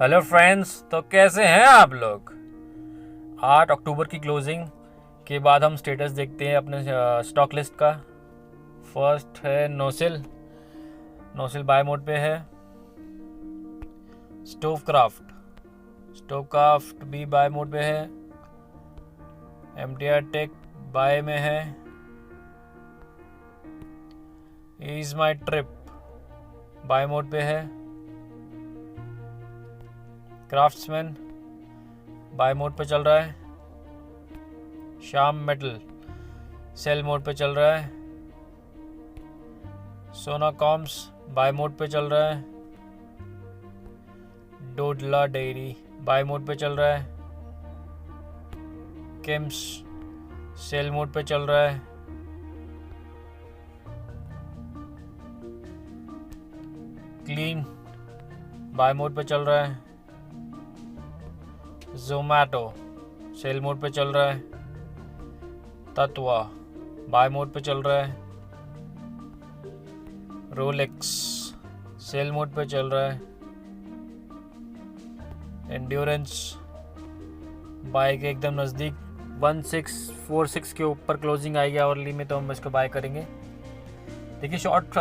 Hello friends, तो कैसे हैं आप लोग। 8 अक्टूबर की क्लोजिंग के बाद हम स्टेटस देखते हैं अपने स्टॉक लिस्ट का। फर्स्ट है नोसिल। नोसिल बाय मोड पे है। स्टोव क्राफ्ट भी बाय मोड पे है। एमटीआर टेक बाय में है। EaseMyTrip buy mode पे है। क्राफ्ट्समैन बाय मोड पे चल रहा है। श्याम मेटल सेल मोड पे चल रहा है। सोना कॉम्स बाय मोड पे चल रहा है। डोडला डेयरी बाय मोड पे चल रहा है। किम्स सेल मोड पे चल रहा है। क्लीन बाय मोड पे चल रहा है। जोमैटो सेल मोड पे चल रहा है। तत्वा बाय मोड पे चल रहा है। रोलेक्स सेल मोड पे चल रहा है। एंड्योरेंस बाय के एकदम नज़दीक 1646 के ऊपर क्लोजिंग आएगी आवरली में, तो हम इसको बाय करेंगे। देखिए, शॉर्ट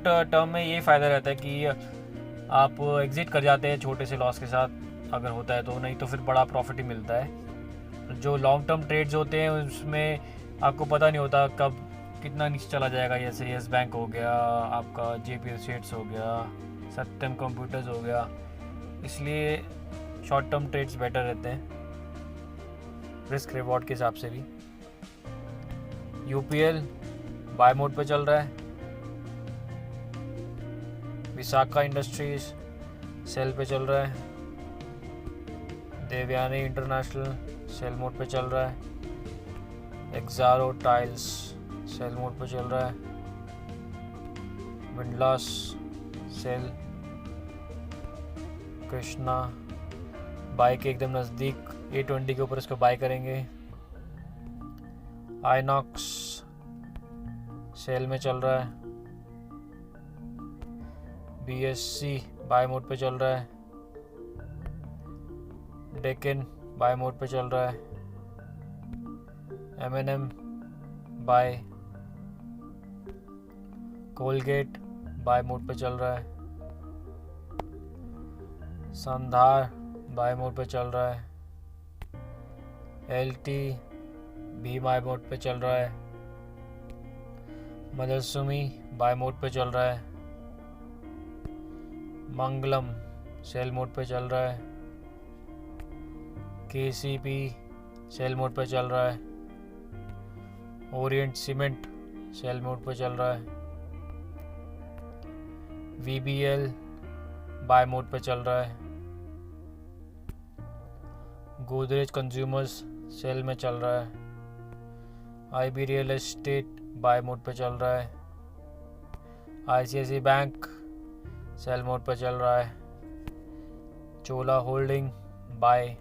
टर्म में ये फ़ायदा रहता है कि आप एग्ज़िट कर जाते हैं छोटे से लॉस के साथ अगर होता है तो, नहीं तो फिर बड़ा प्रॉफिट ही मिलता है। जो लॉन्ग टर्म ट्रेड्स होते हैं उसमें आपको पता नहीं होता कब कितना नीचे चला जाएगा। जैसे येस बैंक हो गया, आपका जेपी एस्टेट्स हो गया, सत्यम कंप्यूटर्स हो गया, इसलिए शॉर्ट टर्म ट्रेड्स बेटर रहते हैं रिस्क रिवॉर्ड के हिसाब से भी। यूपीएल बाय मोड पे चल रहा है। विशाखा इंडस्ट्रीज सेल पे चल रहा है। देवयानी इंटरनेशनल सेल मोड पे चल रहा है। एक्सारो टाइल्स सेल मोड पे चल रहा है। विंडलास सेल। कृष्णा बाय के एकदम नज़दीक A20 के ऊपर इसको बाय करेंगे। आइनॉक्स सेल में चल रहा है। BSC बाय मोड पे चल रहा है। डेकिन बाय मोड पे चल रहा है। M&M bye. Colgate bye mode पे चल रहा है। संधार बाय मोड पे चल रहा है। LT भी बाय मोड पे चल रहा है। मदरसुमी बाय मोड पे चल रहा है। मंगलम सेल मोड पे चल रहा है। KCP सेल मोड पे चल रहा है। ओरिएंट सीमेंट सेल मोड पे चल रहा है। VBL बाय मोड पे चल रहा है। गोदरेज कंज्यूमर्स सेल में चल रहा है। IB real estate buy mode पे चल रहा है। ICICI बैंक सेल मोड पे चल रहा है। Chola holding buy.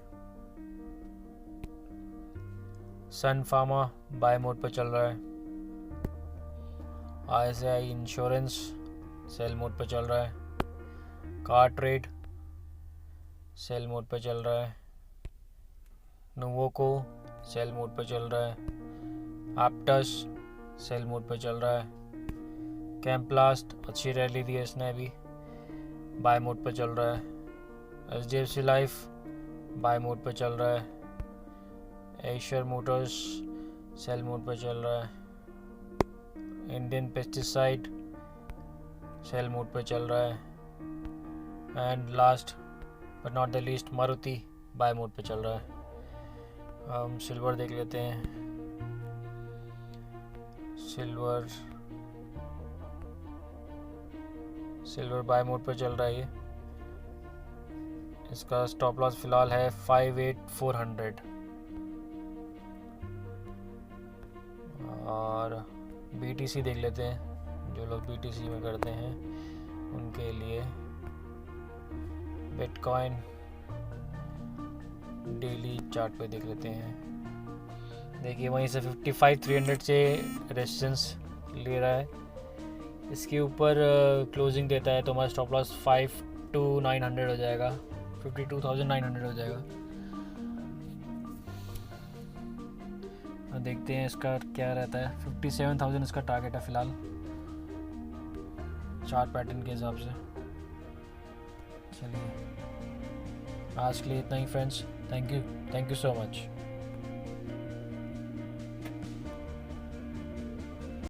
Sun Pharma buy mode पे चल रहा है। ICICI इंश्योरेंस सेल मोड पे चल रहा है। कार ट्रेड सेल मोड पे चल रहा है। नोवोको सेल मोड पे चल रहा है। एप्टस सेल मोड पे चल रहा है। कैम्प्लास्ट अच्छी रैली दी है इसने अभी, बाय मोड पे चल रहा है। HDFC लाइफ बाय मोड पे चल रहा है। एशियर मोटर्स सेल मोड पे चल रहा है। इंडियन पेस्टिसाइड सेल मोड पे चल रहा है। And last but not the least Maruti buy mode पे चल रहा है। हम सिल्वर देख लेते हैं। सिल्वर बाय मोड पे चल रहा है ये। इसका स्टॉप लॉस फिलहाल है 58,400। और BTC देख लेते हैं, जो लोग BTC में करते हैं उनके लिए। बिटकॉइन डेली चार्ट पे देख लेते हैं। देखिए, वहीं से 55,300 से रेजिस्टेंस ले रहा है। इसके ऊपर क्लोजिंग देता है तो हमारा स्टॉप लॉस 5 to 900 हो जाएगा। 52,900 हो जाएगा। और देखते हैं इसका क्या रहता है। 57,000 इसका टारगेट है फ़िलहाल चार्ट पैटर्न के हिसाब से। चलिए आज के लिए इतना ही friends, thank you so much.